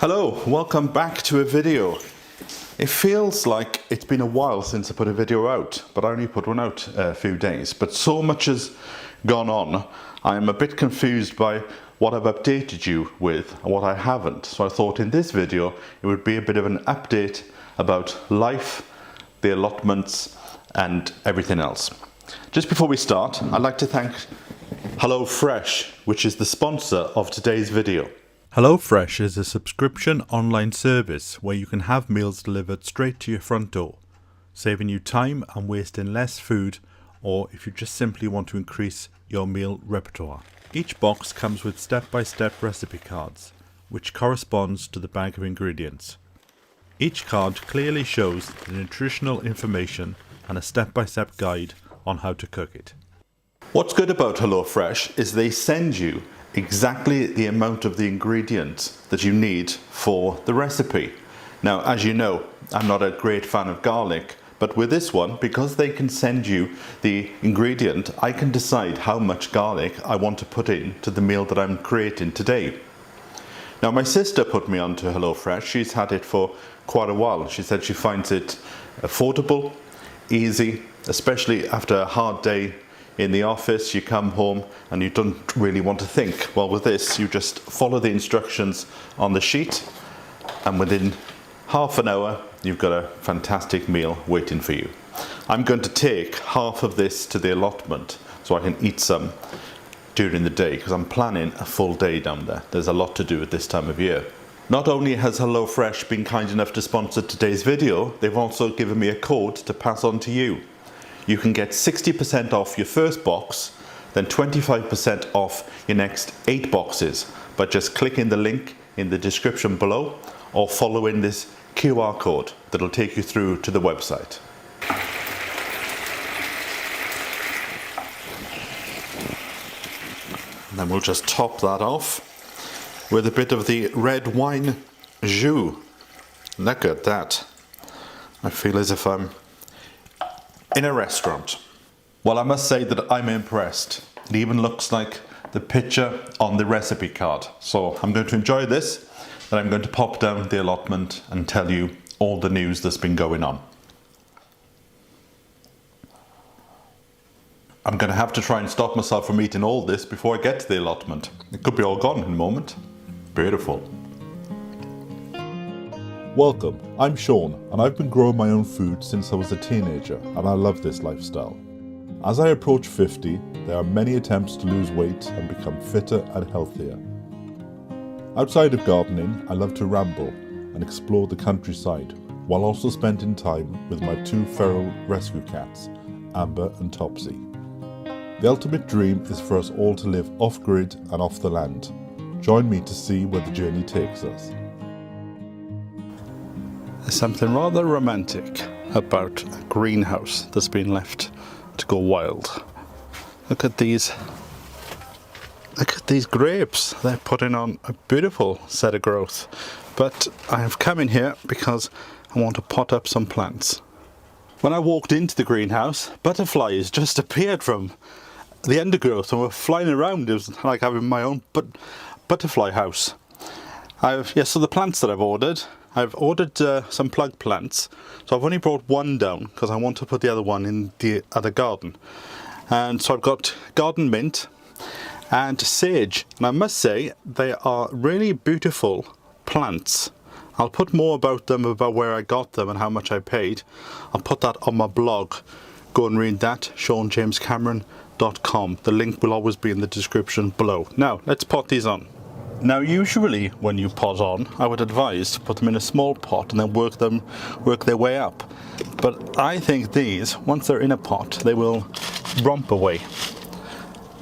Hello, welcome back to a video. It feels like it's been a while since I put a video out, but I only put one out a few days. But so much has gone on, I'm a bit confused by what I've updated you with and what I haven't. So I thought in this video it would be a bit of an update about life, the allotments and everything else. Just before we start, I'd like to thank HelloFresh, which is the sponsor of today's video. HelloFresh is a subscription online service where you can have meals delivered straight to your front door, saving you time and wasting less food, or if you just simply want to increase your meal repertoire. Each box comes with step-by-step recipe cards, which corresponds to the bag of ingredients. Each card clearly shows the nutritional information and a step-by-step guide on how to cook it. What's good about HelloFresh is they send you exactly the amount of the ingredients that you need for the recipe. Now, as you know, I'm not a great fan of garlic, but with this one, because they can send you the ingredient, I can decide how much garlic I want to put into the meal that I'm creating today. Now, my sister put me onto HelloFresh. She's had it for quite a while. She said she finds it affordable, easy, especially after a hard day in the office. You come home and you don't really want to think. Well, with this, you just follow the instructions on the sheet, and within half an hour, you've got a fantastic meal waiting for you. I'm going to take half of this to the allotment so I can eat some during the day, because I'm planning a full day down there. There's a lot to do at this time of year. Not only has HelloFresh been kind enough to sponsor today's video, they've also given me a code to pass on to you. You can get 60% off your first box, then 25% off your next 8 boxes by just clicking the link in the description below or following this QR code that'll take you through to the website. And then we'll just top that off with a bit of the red wine jus. Look at that. I feel as if I'm in a restaurant. Well, I must say that I'm impressed. It even looks like the picture on the recipe card. So I'm going to enjoy this, then I'm going to pop down the allotment and tell you all the news that's been going on. I'm going to have to try and stop myself from eating all this before I get to the allotment. It could be all gone in a moment. Beautiful. Welcome, I'm Sean, and I've been growing my own food since I was a teenager, and I love this lifestyle. As I approach 50, there are many attempts to lose weight and become fitter and healthier. Outside of gardening, I love to ramble and explore the countryside, while also spending time with my 2 feral rescue cats, Amber and Topsy. The ultimate dream is for us all to live off-grid and off the land. Join me to see where the journey takes us. There's something rather romantic about a greenhouse that's been left to go wild. Look at these grapes. They're putting on a beautiful set of growth. But I have come in here because I want to pot up some plants. When I walked into the greenhouse, butterflies just appeared from the undergrowth and were flying around. It was like having my own butterfly house. So the plants that I've ordered some plug plants, so I've only brought one down because I want to put the other one in the other garden. And so I've got garden mint and sage, and I must say they are really beautiful plants. I'll put more about them, about where I got them and how much I paid. I'll put that on my blog. Go and read that, SeanJamesCameron.com. The link will always be in the description below. Now let's pot these on. Now, usually when you pot on, I would advise to put them in a small pot and then work their way up. But I think these, once they're in a pot, they will romp away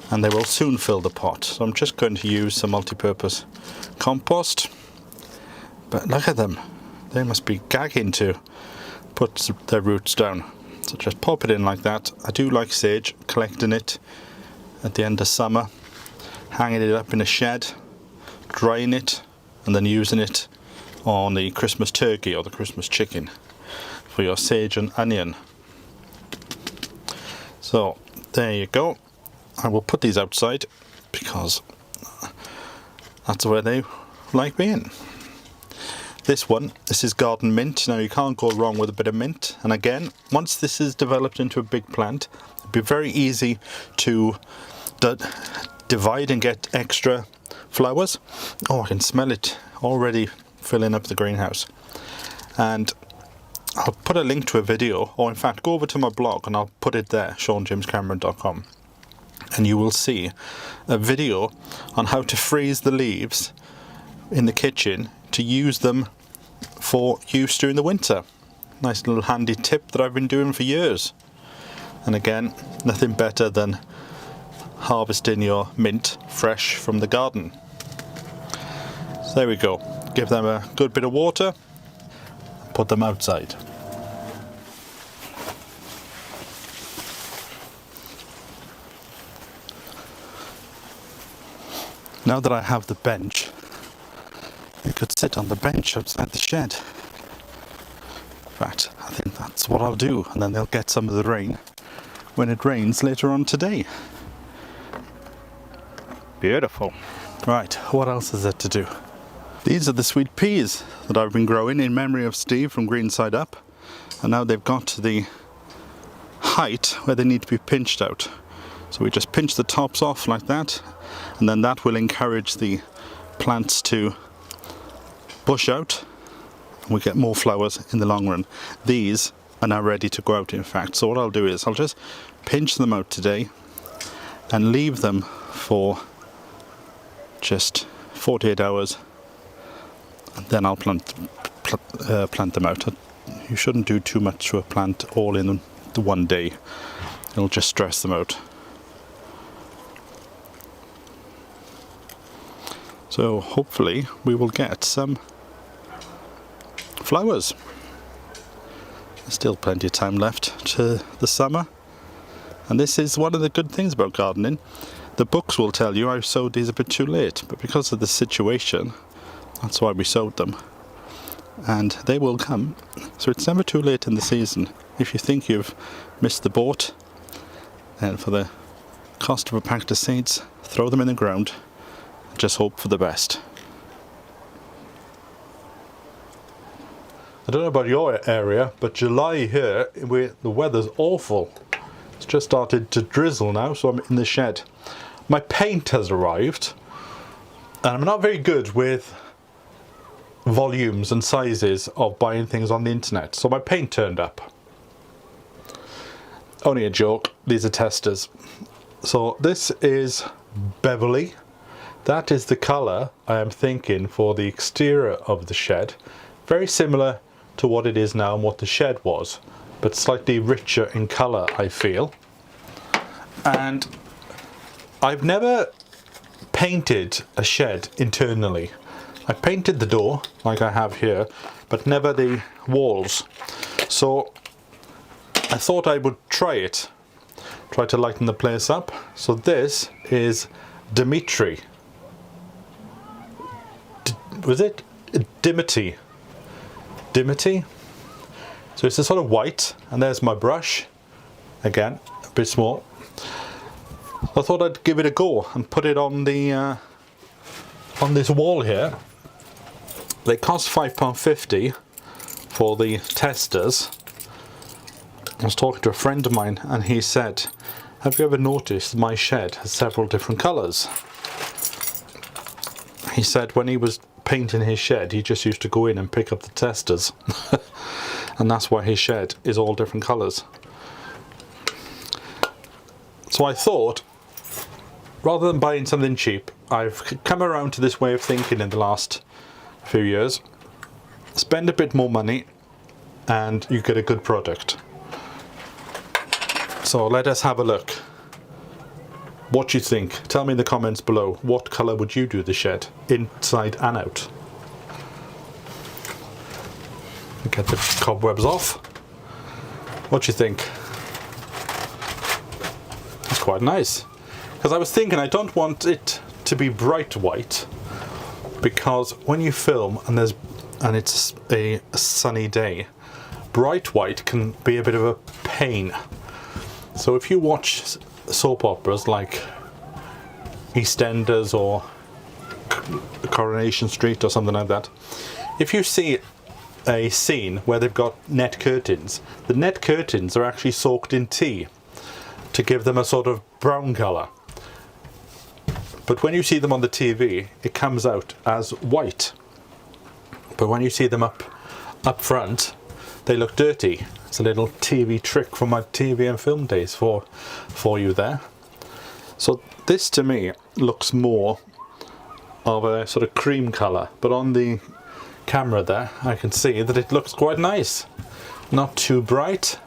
and they will soon fill the pot. So I'm just going to use some multi-purpose compost. But look at them, they must be gagging to put their roots down. So just pop it in like that. I do like sage, collecting it at the end of summer, hanging it up in a shed, drying it and then using it on the Christmas turkey or the Christmas chicken for your sage and onion. So there you go. I will put these outside because that's where they like being. This is garden mint. Now you can't go wrong with a bit of mint. And again, once this is developed into a big plant, it'll be very easy to divide and get extra flowers. Oh, I can smell it already filling up the greenhouse. And I'll put a link to a video, or in fact go over to my blog and I'll put it there, SeanJamesCameron.com, and you will see a video on how to freeze the leaves in the kitchen to use them for use during the winter. Nice little handy tip that I've been doing for years. And again, nothing better than harvesting your mint fresh from the garden. So there we go. Give them a good bit of water, put them outside. Now that I have the bench, you could sit on the bench outside the shed. In fact, I think that's what I'll do, and then they'll get some of the rain when it rains later on today. Beautiful. Right, what else is there to do? These are the sweet peas that I've been growing in memory of Steve from Green Side Up, and now they've got to the height where they need to be pinched out. So we just pinch the tops off like that, and then that will encourage the plants to bush out, and we get more flowers in the long run. These are now ready to grow out, in fact. So what I'll do is I'll just pinch them out today and leave them for just 48 hours, and then I'll plant them out. You shouldn't do too much to a plant all in the one day. It'll just stress them out. So hopefully we will get some flowers. There's still plenty of time left to the summer, and this is one of the good things about gardening. The books will tell you I sowed these a bit too late, but because of the situation, that's why we sowed them, and they will come. So it's never too late in the season. If you think you've missed the boat, then for the cost of a packet of seeds, throw them in the ground. Just hope for the best. I don't know about your area, but July here, the weather's awful. It's just started to drizzle now, so I'm in the shed. My paint has arrived, and I'm not very good with volumes and sizes of buying things on the internet, so my paint turned up. Only a joke, these are testers. So this is Beverly. That is the colour I am thinking for the exterior of the shed. Very similar to what it is now and what the shed was, but slightly richer in colour, I feel. And I've never painted a shed internally. I painted the door like I have here, but never the walls. So I thought I would try to lighten the place up. So this is Dimitri. Was it Dimity? Dimity? So it's a sort of white, and there's my brush. Again, a bit small. I thought I'd give it a go and put it on the on this wall here. They cost £5.50 for the testers. I was talking to a friend of mine, and he said, "Have you ever noticed my shed has several different colours?" He said when he was painting his shed, he just used to go in and pick up the testers, and that's why his shed is all different colours. So I thought, rather than buying something cheap, I've come around to this way of thinking in the last few years. Spend a bit more money and you get a good product. So let us have a look. What do you think? Tell me in the comments below. What colour would you do the shed, inside and out? Get the cobwebs off. What do you think? It's quite nice. Because I was thinking I don't want it to be bright white, because when you film and it's a sunny day, bright white can be a bit of a pain. So if you watch soap operas like EastEnders or Coronation Street or something like that, if you see a scene where they've got net curtains, the net curtains are actually soaked in tea to give them a sort of brown colour. But when you see them on the TV, it comes out as white. But when you see them up front, they look dirty. It's a little TV trick from my TV and film days for you there. So this to me looks more of a sort of cream colour, but on the camera there I can see that it looks quite nice. Not too bright,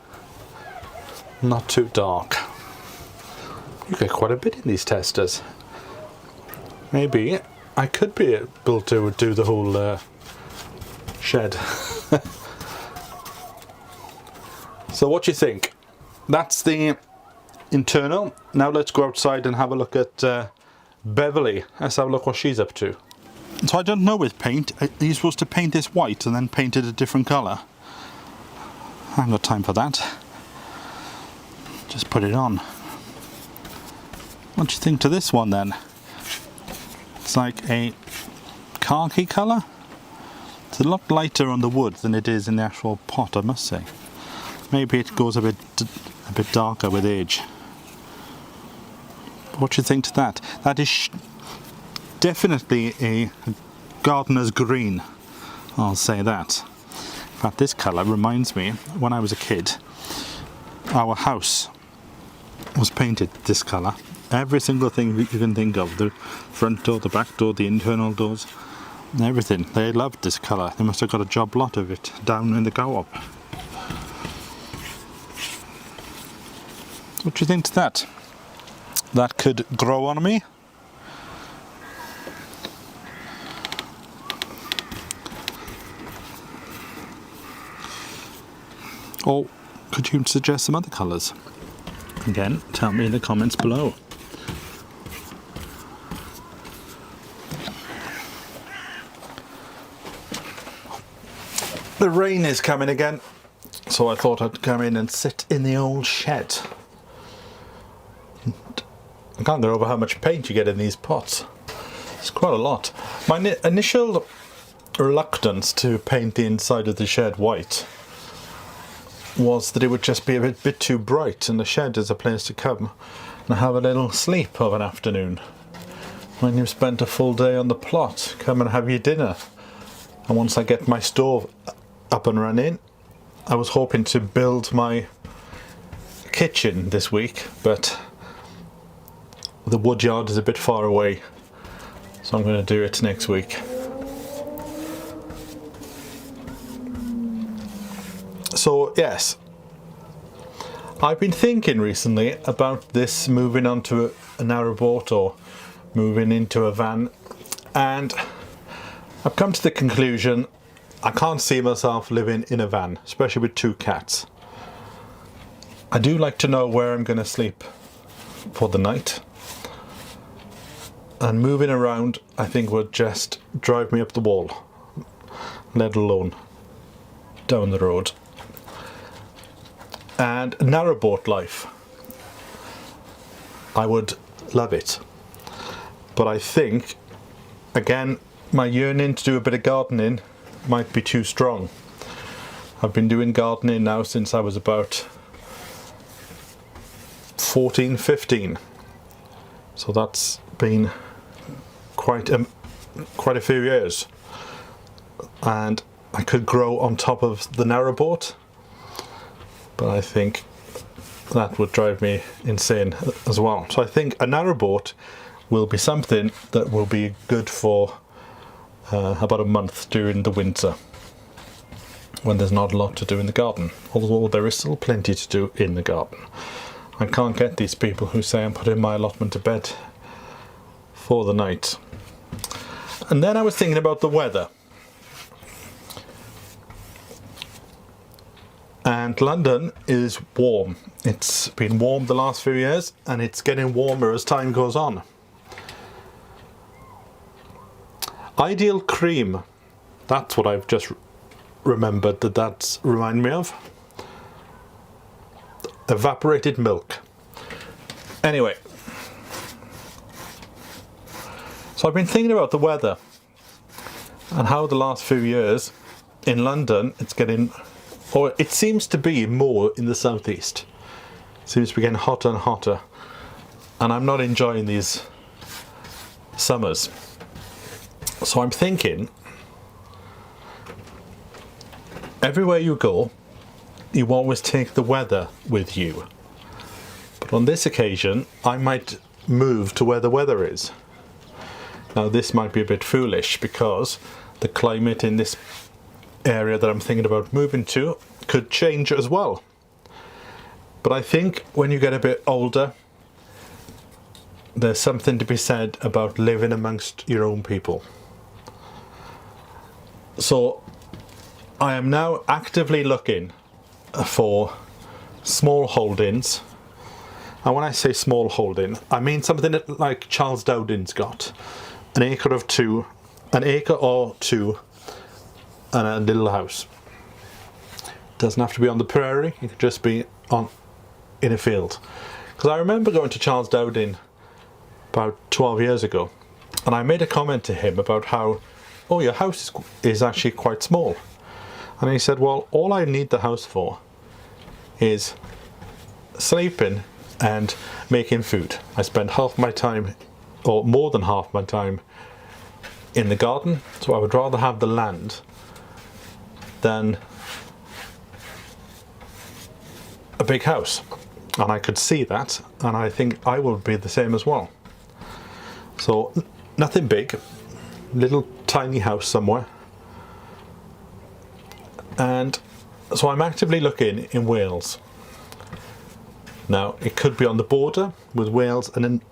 not too dark. You get quite a bit in these testers. Maybe I could be able to do the whole shed. So what do you think? That's the internal. Now let's go outside and have a look at Beverly. Let's have a look what she's up to. So I don't know with paint. Are you supposed to paint this white and then paint it a different colour? I haven't got time for that. Just put it on. What do you think to this one then? It's like a khaki colour. It's a lot lighter on the wood than it is in the actual pot, I must say. Maybe it goes a bit darker with age. What do you think to that? That is definitely a gardener's green, I'll say that. In fact, this colour reminds me, when I was a kid, our house was painted this colour. Every single thing you can think of, the front door, the back door, the internal doors, everything. They loved this colour. They must have got a job lot of it down in the co-op. What do you think to that? That could grow on me. Or could you suggest some other colours? Again, tell me in the comments below. The rain is coming again, so I thought I'd come in and sit in the old shed. I can't get over how much paint you get in these pots. It's quite a lot. My initial reluctance to paint the inside of the shed white was that it would just be a bit too bright, and the shed is a place to come and have a little sleep of an afternoon. When you've spent a full day on the plot, come and have your dinner. And once I get my stove up and running, I was hoping to build my kitchen this week, but the wood yard is a bit far away, so I'm going to do it next week. So yes, I've been thinking recently about this moving onto a narrowboat or moving into a van, and I've come to the conclusion I can't see myself living in a van, especially with 2 cats. I do like to know where I'm going to sleep for the night, and moving around I think would just drive me up the wall, let alone down the road. And narrowboat life, I would love it, but I think again my yearning to do a bit of gardening might be too strong. I've been doing gardening now since I was about 14, 15, so that's been quite a few years, and I could grow on top of the narrowboat, but I think that would drive me insane as well. So I think a narrowboat will be something that will be good for about a month during the winter, when there's not a lot to do in the garden, although there is still plenty to do in the garden. I can't get these people who say I'm putting my allotment to bed for the night. And then I was thinking about the weather. And London is warm. It's been warm the last few years, and it's getting warmer as time goes on. Ideal cream, that's what I've just remembered that's remind me of. Evaporated milk. Anyway, so I've been thinking about the weather, and how the last few years in London it's getting, or it seems to be more in the southeast. It seems to be getting hotter and hotter, and I'm not enjoying these summers. So I'm thinking, everywhere you go, you always take the weather with you. But on this occasion, I might move to where the weather is. Now this might be a bit foolish because the climate in this area that I'm thinking about moving to could change as well. But I think when you get a bit older, there's something to be said about living amongst your own people. So I am now actively looking for small holdings. And when I say small holding, I mean something that, like Charles Dowding's got. An acre or two, and a little house. Doesn't have to be on the prairie, it could just be in a field. Because I remember going to Charles Dowding about 12 years ago, and I made a comment to him about how, oh, your house is actually quite small. And he said, well, all I need the house for is sleeping and making food. I spend half my time, or more than half my time, in the garden, so I would rather have the land than a big house. And I could see that, and I think I will be the same as well. So nothing big, little tiny house somewhere. And so I'm actively looking in Wales. Now it could be on the border with Wales and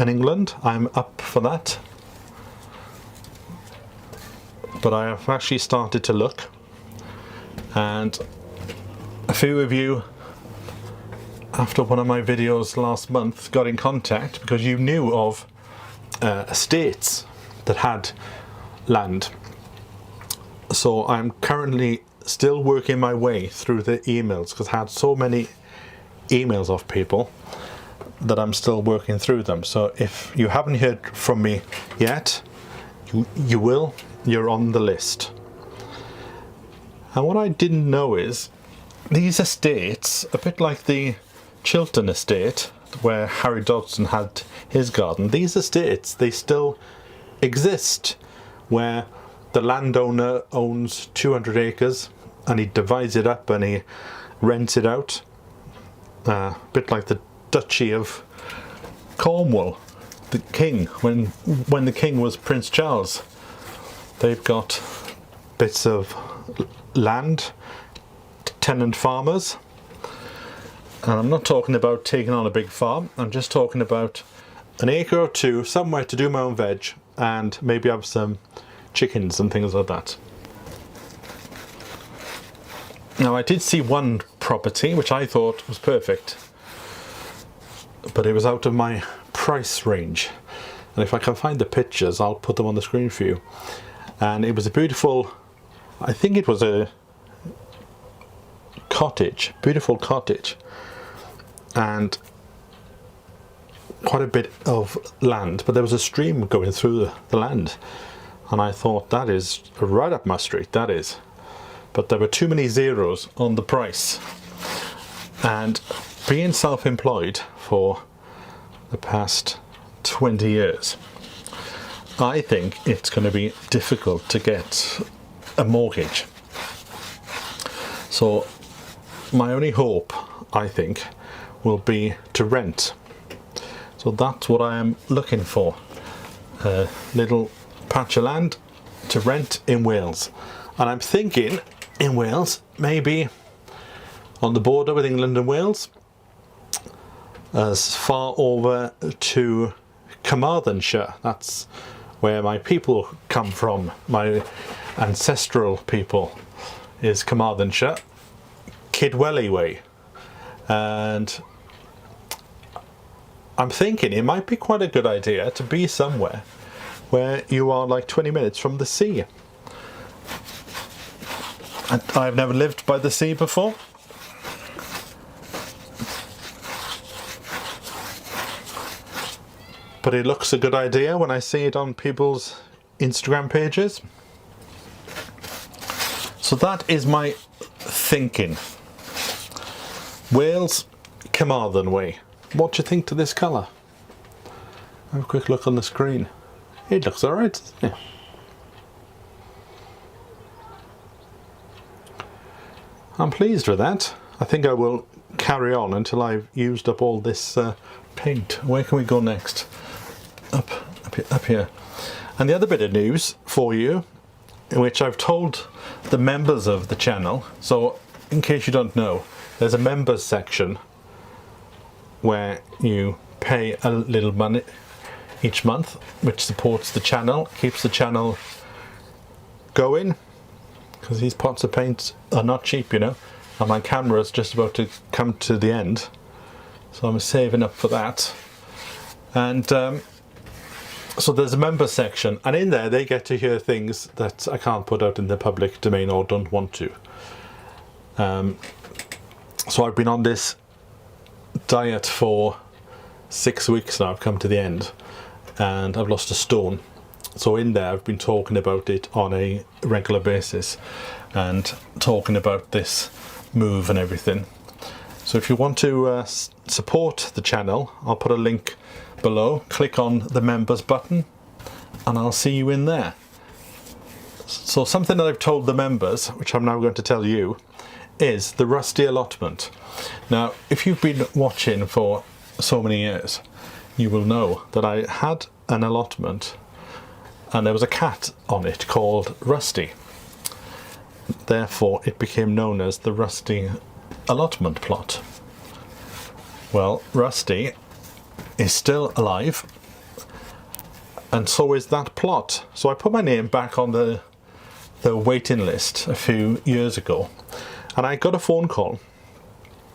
England. I'm up for that. But I have actually started to look, and a few of you after one of my videos last month got in contact because you knew of estates that had land. So I'm currently still working my way through the emails because I had so many emails of people that I'm still working through them. So if you haven't heard from me yet, you will. You're on the list. And what I didn't know is these estates, a bit like the Chiltern estate where Harry Dodson had his garden, these estates, they still exist, where the landowner owns 200 acres and he divides it up and he rents it out, a bit like the Duchy of Cornwall, the king, when the king was Prince Charles. They've got bits of land, tenant farmers, and I'm not talking about taking on a big farm, I'm just talking about an acre or two somewhere to do my own veg and maybe have some chickens and things like that. Now I did see one property which I thought was perfect, but it was out of my price range, and if I can find the pictures I'll put them on the screen for you. And it was a beautiful, I think it was a cottage, beautiful cottage, and quite a bit of land, but there was a stream going through the land, and I thought that is right up my street, that is. But there were too many zeros on the price, and being self-employed for the past 20 years, I think it's going to be difficult to get a mortgage. So my only hope, I think, will be to rent. So that's what I am looking for. A little patch of land to rent in Wales. And I'm thinking in Wales, maybe on the border with England and Wales, as far over to Carmarthenshire. That's where my people come from, my ancestral people is Carmarthenshire, Kidwelly way. And I'm thinking it might be quite a good idea to be somewhere where you are like 20 minutes from the sea. I've never lived by the sea before. But it looks a good idea when I see it on people's Instagram pages. So that is my thinking. Wales, Carmarthen way. What do you think to this colour? Have a quick look on the screen. It looks alright, doesn't it? I'm pleased with that. I think I will carry on until I've used up all this paint. Where can we go next? Up here. And the other bit of news for you, which I've told the members of the channel, so in case you don't know, there's a members section where you pay a little money each month, which supports the channel, keeps the channel going, because these pots of paint are not cheap, you know, and my camera's just about to come to the end, so I'm saving up for that. And so there's a member section, and in there they get to hear things that I can't put out in the public domain or don't want to. So I've been on this diet for 6 weeks now. I've come to the end and I've lost a stone. So in there I've been talking about it on a regular basis and talking about this move and everything. So if you want to support the channel, I'll put a link below. Click on the members button and I'll see you in there. So something that I've told the members, which I'm now going to tell you, is the rusty allotment. Now, if you've been watching for so many years, you will know that I had an allotment and there was a cat on it called Rusty. Therefore, it became known as the Rusty allotment plot. Well, Rusty is still alive, and so is that plot. So I put my name back on the waiting list a few years ago, and I got a phone call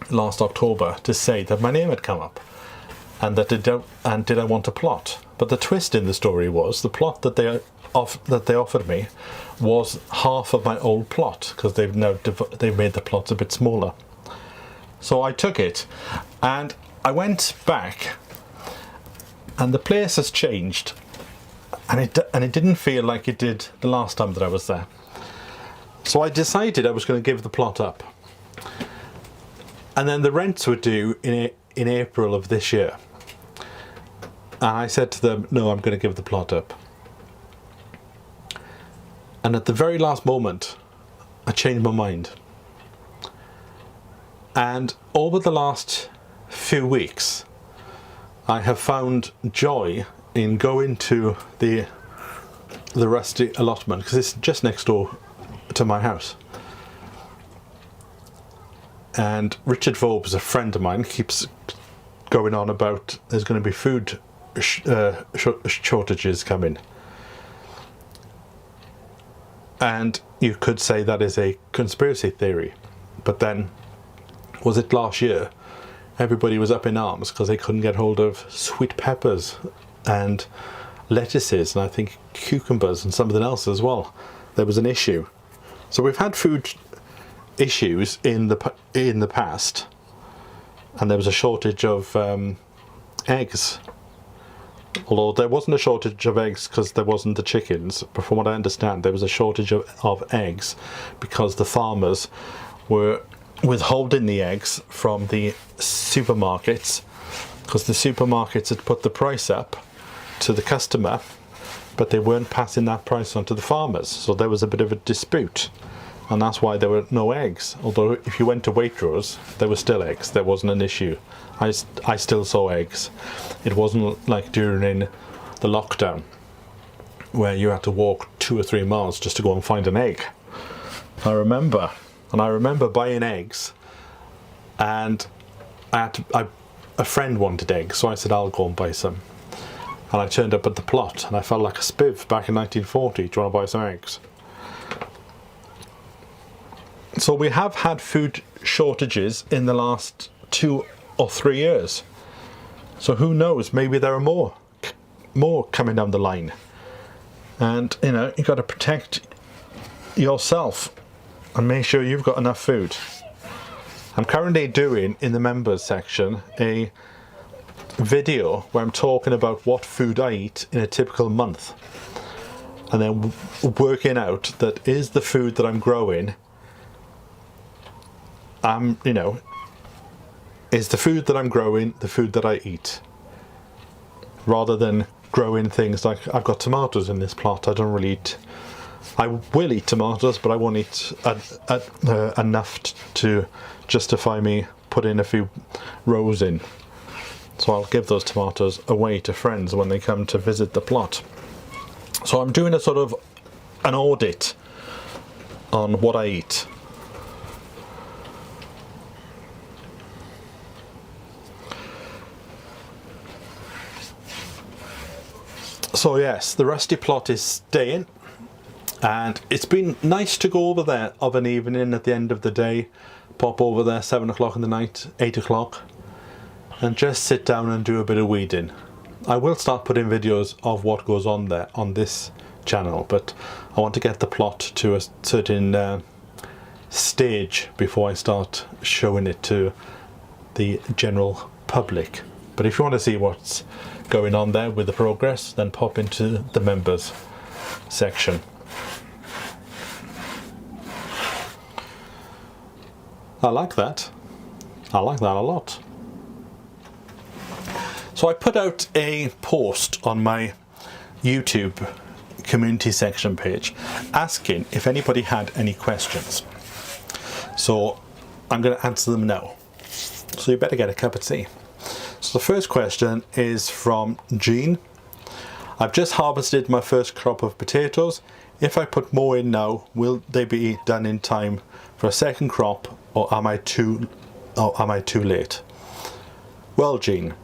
last October to say that my name had come up and that did I want a plot. But the twist in the story was the plot that they offered me was half of my old plot, because they've made the plots a bit smaller. So I took it and I went back, and the place has changed, and it didn't feel like it did the last time that I was there. So I decided I was going to give the plot up, and then the rents were due in April of this year, and I said to them, no, I'm going to give the plot up. And at the very last moment I changed my mind, and over the last few weeks I have found joy in going to the Rusty allotment, because it's just next door to my house. And Richard Vobes, a friend of mine, keeps going on about there's going to be food shortages coming. And you could say that is a conspiracy theory, but then, was it last year, everybody was up in arms because they couldn't get hold of sweet peppers and lettuces, and I think cucumbers and something else as well. There was an issue. So we've had food issues in the past, and there was a shortage of eggs. Although there wasn't a shortage of eggs because there wasn't the chickens, but from what I understand there was a shortage of eggs because the farmers were withholding the eggs from the supermarkets, because the supermarkets had put the price up to the customer, but they weren't passing that price on to the farmers. So there was a bit of a dispute, and that's why there were no eggs. Although if you went to Waitrose, there were still eggs. There wasn't an issue. I still saw eggs. It wasn't like during the lockdown where you had to walk 2 or 3 miles just to go and find an egg. I remember buying eggs, and a friend wanted eggs, so I said I'll go and buy some. And I turned up at the plot and I felt like a spiv back in 1940 trying to buy some eggs. So we have had food shortages in the last 2 or 3 years. So who knows, maybe there are more coming down the line. And you know, you've got to protect yourself and make sure you've got enough food. I'm currently doing, in the members section, a video where I'm talking about what food I eat in a typical month, and then working out that is the food that I'm growing you know, is the food that I'm growing the food that I eat, rather than growing things like I've got tomatoes in this plot. I don't really eat. I will eat tomatoes, but I won't eat enough to justify me putting a few rows in. So I'll give those tomatoes away to friends when they come to visit the plot. So I'm doing a sort of an audit on what I eat. So yes, the rusty plot is staying, and it's been nice to go over there of an evening at the end of the day, pop over there 7 o'clock in the night, 8 o'clock, and just sit down and do a bit of weeding. I will start putting videos of what goes on there on this channel, but I want to get the plot to a certain stage before I start showing it to the general public. But if you want to see what's going on there with the progress, then pop into the members section. I like that. I like that a lot. So I put out a post on my YouTube community section page asking if anybody had any questions. So I'm going to answer them now. So you better get a cup of tea. So the first question is from Jean. I've just harvested my first crop of potatoes. If I put more in now, will they be done in time for a second crop, or am I too late? Well, Jean,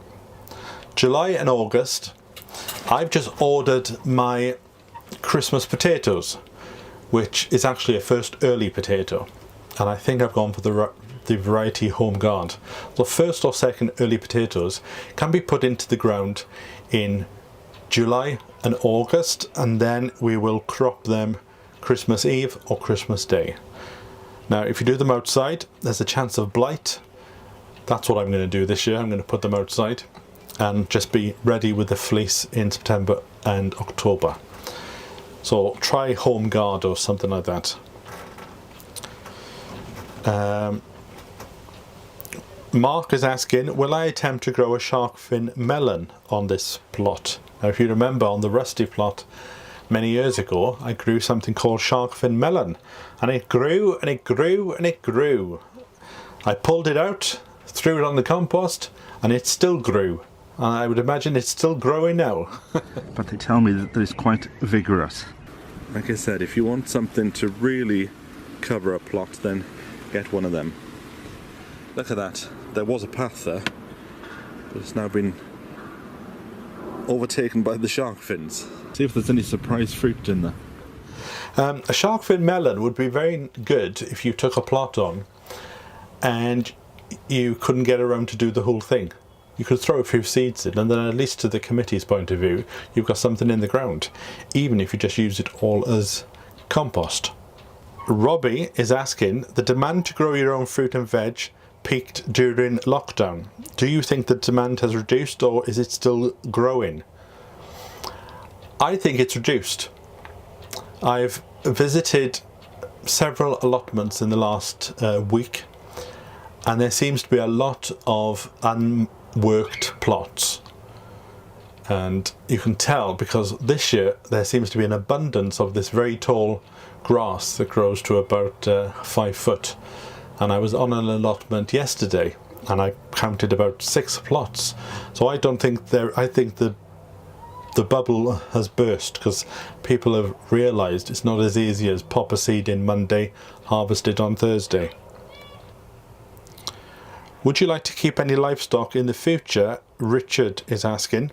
July and August, I've just ordered my Christmas potatoes, which is actually a first early potato, and I think I've gone for the variety Home Guard. The first or second early potatoes can be put into the ground in July and August, and then we will crop them Christmas Eve or Christmas Day. Now if you do them outside, there's a chance of blight. That's what I'm going to do this year. I'm going to put them outside and just be ready with the fleece in September and October. So try Home Guard or something like that. Mark is asking, will I attempt to grow a shark fin melon on this plot? Now if you remember, on the rusty plot many years ago, I grew something called shark fin melon, and it grew and it grew and it grew. I pulled it out, threw it on the compost, and it still grew. And I would imagine it's still growing now. But they tell me that it's quite vigorous. Like I said, if you want something to really cover a plot, then get one of them. Look at that. There was a path there, but it's now been overtaken by the shark fins. See if there's any surprise fruit in there. A shark fin melon would be very good if you took a plot on and you couldn't get around to do the whole thing. You could throw a few seeds in, and then at least to the committee's point of view, you've got something in the ground, even if you just use it all as compost. Robbie is asking, the demand to grow your own fruit and veg peaked during lockdown. Do you think the demand has reduced, or is it still growing? I think it's reduced. I've visited several allotments in the last week, and there seems to be a lot of unworked plots, and you can tell because this year there seems to be an abundance of this very tall grass that grows to about 5 foot. And I was on an allotment yesterday and I counted about 6 plots. So I don't think I think the bubble has burst, because people have realised it's not as easy as pop a seed in Monday, harvest it on Thursday. Would you like to keep any livestock in the future? Richard is asking.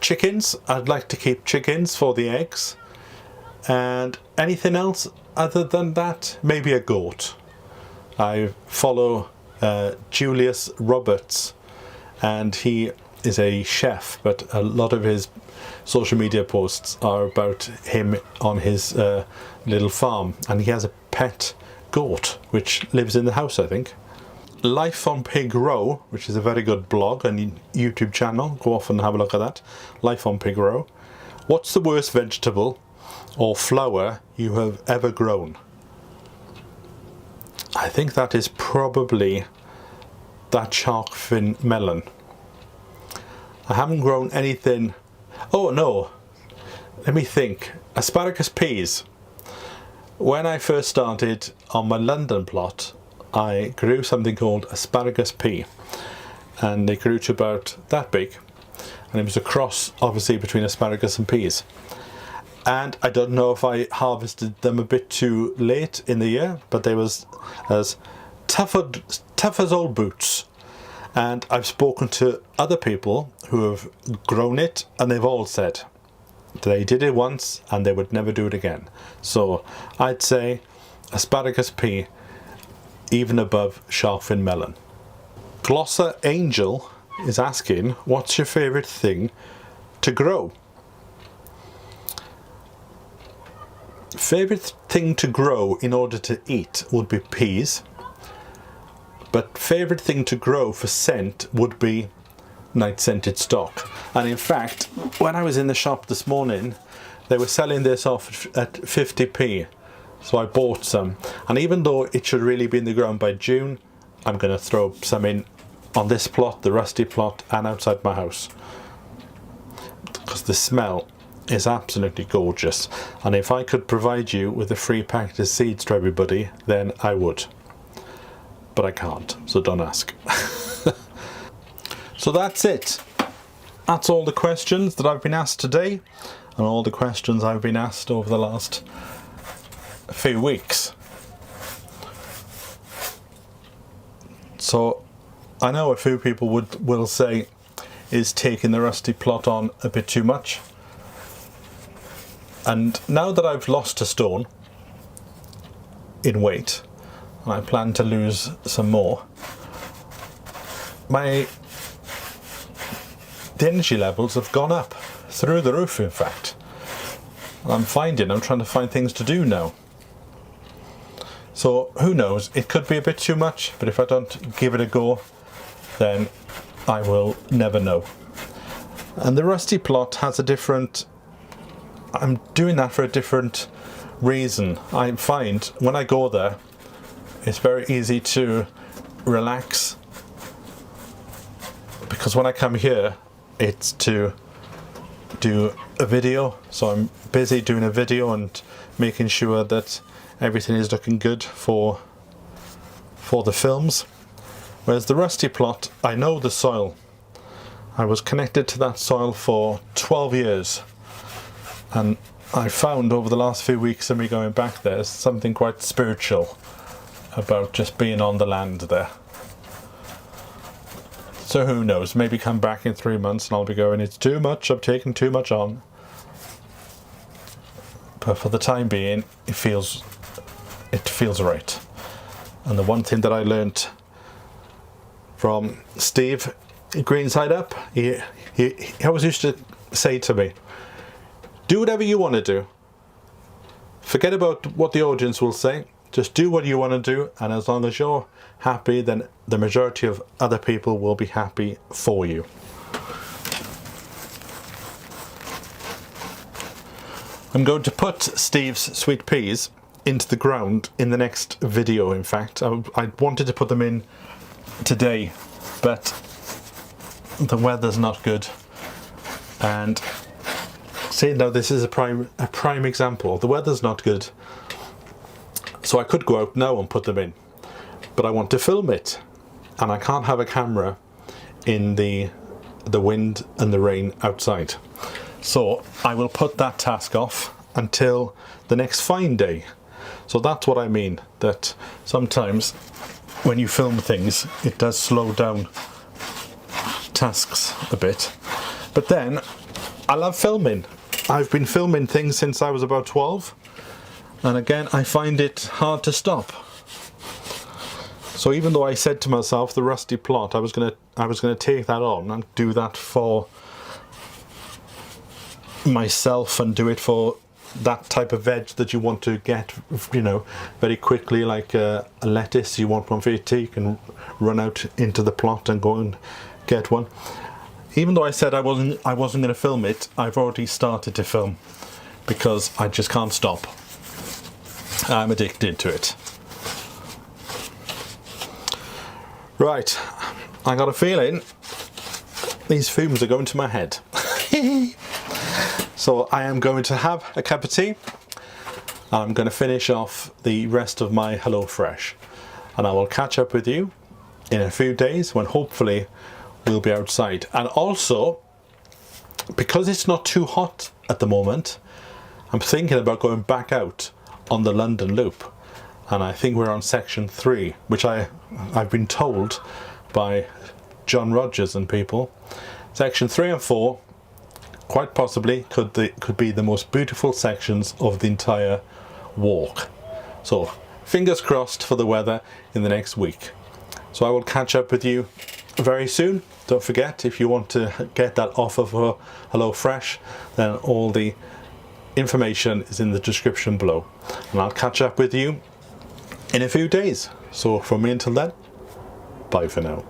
Chickens, I'd like to keep chickens for the eggs. And anything else other than that, maybe a goat. I follow Julius Roberts, and he is a chef, but a lot of his social media posts are about him on his little farm, and he has a pet goat which lives in the house, I think. Life on Pig Row, which is a very good blog and YouTube channel, go off and have a look at that. Life on Pig Row. What's the worst vegetable or flower you have ever grown? I think that is probably that shark fin melon. I haven't grown anything. Oh no, let me think. Asparagus peas. When I first started on my London plot, I grew something called asparagus pea, and they grew to about that big, and it was a cross obviously between asparagus and peas. And I don't know if I harvested them a bit too late in the year, but they was as tough as old boots. And I've spoken to other people who have grown it, and they've all said they did it once and they would never do it again. So I'd say asparagus pea even above shark fin melon. Glosser Angel is asking, what's your favourite thing to grow? Favourite thing to grow in order to eat would be peas, but favourite thing to grow for scent would be night scented stock. And in fact, when I was in the shop this morning, they were selling this off at 50p, so I bought some. And even though it should really be in the ground by June, I'm going to throw some in on this plot, the rusty plot, and outside my house, because the smell is absolutely gorgeous. And if I could provide you with a free packet of seeds to everybody, then I would, but I can't, so don't ask. So that's it. That's all the questions that I've been asked today, and all the questions I've been asked over the last few weeks. So I know a few people will say, is taking the rusty plot on a bit too much? And now that I've lost a stone in weight, and I plan to lose some more, the energy levels have gone up through the roof, in fact. And I'm trying to find things to do now. So who knows, it could be a bit too much, but if I don't give it a go, then I will never know. And the rusty plot has a different, I'm doing that for a different reason. I find when I go there, it's very easy to relax, because when I come here, it's to do a video. So I'm busy doing a video and making sure that everything is looking good for the films. Whereas the rusty plot, I know the soil. I was connected to that soil for 12 years. And I found over the last few weeks of me going back there, something quite spiritual about just being on the land there. So who knows, maybe come back in 3 months and I'll be going, it's too much, I've taken too much on. But for the time being, it feels right. And the one thing that I learnt from Steve, Greenside Up, he always used to say to me, do whatever you want to do. Forget about what the audience will say. Just do what you want to do, and as long as you're happy, then the majority of other people will be happy for you. I'm going to put Steve's sweet peas into the ground in the next video. In fact, I wanted to put them in today, but the weather's not good. And see, now this is a prime example. The weather's not good, so I could go out now and put them in, but I want to film it, and I can't have a camera in the wind and the rain outside. So I will put that task off until the next fine day. So that's what I mean, that sometimes when you film things, it does slow down tasks a bit. But then, I love filming. I've been filming things since I was about 12, and again, I find it hard to stop. So even though I said to myself, the rusty plot, I was gonna take that on and do that for myself and do it for that type of veg that you want to get, you know, very quickly, like a lettuce. You want one for your tea, you can run out into the plot and go and get one. Even though I said I wasn't going to film it, I've already started to film because I just can't stop. I'm addicted to it. Right, I got a feeling these fumes are going to my head. So I am going to have a cup of tea. I'm going to finish off the rest of my HelloFresh, and I will catch up with you in a few days when hopefully we'll be outside. And also, because it's not too hot at the moment, I'm thinking about going back out on the London Loop, and I think we're on section 3, which I've been told by John Rogers and people. Section 3 and 4 quite possibly could be the most beautiful sections of the entire walk. So fingers crossed for the weather in the next week. So I will catch up with you very soon. Don't forget, if you want to get that offer for HelloFresh, then all the information is in the description below, and I'll catch up with you in a few days. So from me until then, bye for now.